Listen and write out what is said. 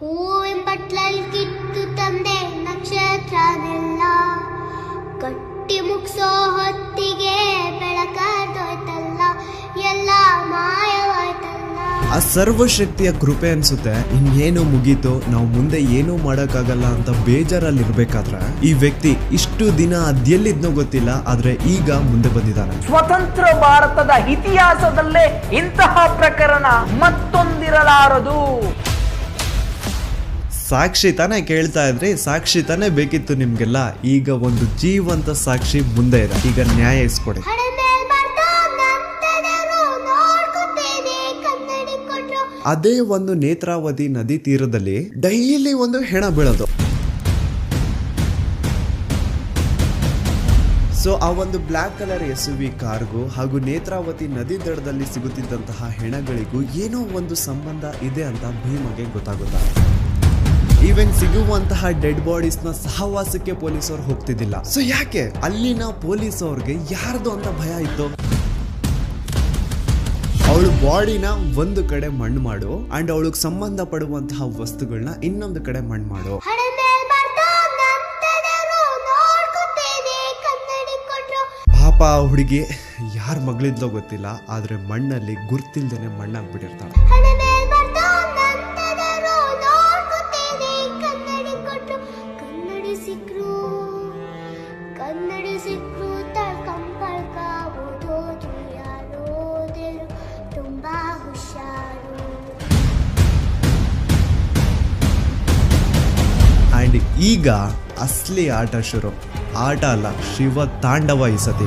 ಹೂವಿನ ಬಟ್ಲಲ್ಲಿ ಕಿತ್ತು ತಂದೆ ನಕ್ಷತ್ರನೆಲ್ಲ ಕಟ್ಟಿ ಮುಗಿಸೋ ಹೊತ್ತಿಗೆ ಬೆಳಕಾದೋಯ್ತಲ್ಲ ಎಲ್ಲ ಮಾಯವಾಯ್ತಲ್ಲ. ಆ ಸರ್ವಶಕ್ತಿಯ ಕೃಪೆ ಅನ್ಸುತ್ತೆ. ಇನ್ನೇನು ಮುಗೀತು, ನಾವು ಮುಂದೆ ಏನೂ ಮಾಡೋಕ್ಕಾಗಲ್ಲ ಅಂತ ಬೇಜಾರಲ್ಲಿರ್ಬೇಕಾದ್ರೆ ಈ ವ್ಯಕ್ತಿ ಇಷ್ಟು ದಿನ ಅದೆಲ್ಲಿದ್ನೋ ಗೊತ್ತಿಲ್ಲ, ಆದ್ರೆ ಈಗ ಮುಂದೆ ಬಂದಿದ್ದಾನೆ. ಸ್ವತಂತ್ರ ಭಾರತದ ಇತಿಹಾಸದಲ್ಲೇ ಇಂತಹ ಪ್ರಕರಣ ಮತ್ತೊಂದಿರಲಾರದು. ಸಾಕ್ಷಿ ತಾನೇ ಕೇಳ್ತಾ ಇದ್ರಿ, ಸಾಕ್ಷಿ ತಾನೇ ಬೇಕಿತ್ತು ನಿಮ್ಗೆಲ್ಲ. ಈಗ ಒಂದು ಜೀವಂತ ಸಾಕ್ಷಿ ಮುಂದೆ ಇದೆ, ಈಗ ನ್ಯಾಯ ಇಸ್ಕೊಡಿ. ಅದೇ ಒಂದು ನೇತ್ರಾವತಿ ನದಿ ತೀರದಲ್ಲಿ ಡೈಲಿ ಒಂದು ಹೆಣ ಬೀಳೋದು. ಸೊ ಆ ಒಂದು ಬ್ಲಾಕ್ ಕಲರ್ SUV ಕಾರ್ಗೂ ಹಾಗೂ ನೇತ್ರಾವತಿ ನದಿ ದಡದಲ್ಲಿ ಸಿಗುತ್ತಿದ್ದಂತಹ ಹೆಣಗಳಿಗೂ ಏನೋ ಒಂದು ಸಂಬಂಧ ಇದೆ ಅಂತ ಭೀಮಗೆ ಗೊತ್ತಾಗುತ್ತಾರೆ. ಈವನ್ ಸಿಗುವಂತಹ ಡೆಡ್ ಬಾಡೀಸ್ ನ ಸಹವಾಸಕ್ಕೆ ಪೊಲೀಸರು ಹೋಗ್ತಿದ್ದಿಲ್ಲ. ಸೊ ಯಾಕೆ ಅಲ್ಲಿನ ಪೊಲೀಸ್ ಅವ್ರಿಗೆ ಯಾರ್ದು ಅಂತ ಭಯ ಇತ್ತು? ಅವಳು ಬಾಡಿನ ಒಂದು ಕಡೆ ಮಣ್ಣು ಮಾಡು ಅಂಡ್ ಅವಳಿಗೆ ಸಂಬಂಧ ಪಡುವಂತಹ ವಸ್ತುಗಳನ್ನ ಇನ್ನೊಂದು ಕಡೆ ಮಣ್ಣು ಮಾಡು. ಪಾಪ ಹುಡುಗಿ ಯಾರ ಮಗಳಿದ್ಲೋ ಗೊತ್ತಿಲ್ಲ, ಆದ್ರೆ ಮಣ್ಣಲ್ಲಿ ಗುರ್ತಿಲ್ದೇನೆ ಮಣ್ಣಾಗ್ಬಿಟ್ಟಿರ್ತಾಳೆ. ಅಂಡ್ ಈಗ ಅಸಲಿ ಆಟ ಶುರು. ಆಟ ಅಲ್ಲ, ಶಿವ ತಾಂಡವ ಈ ಸತಿ.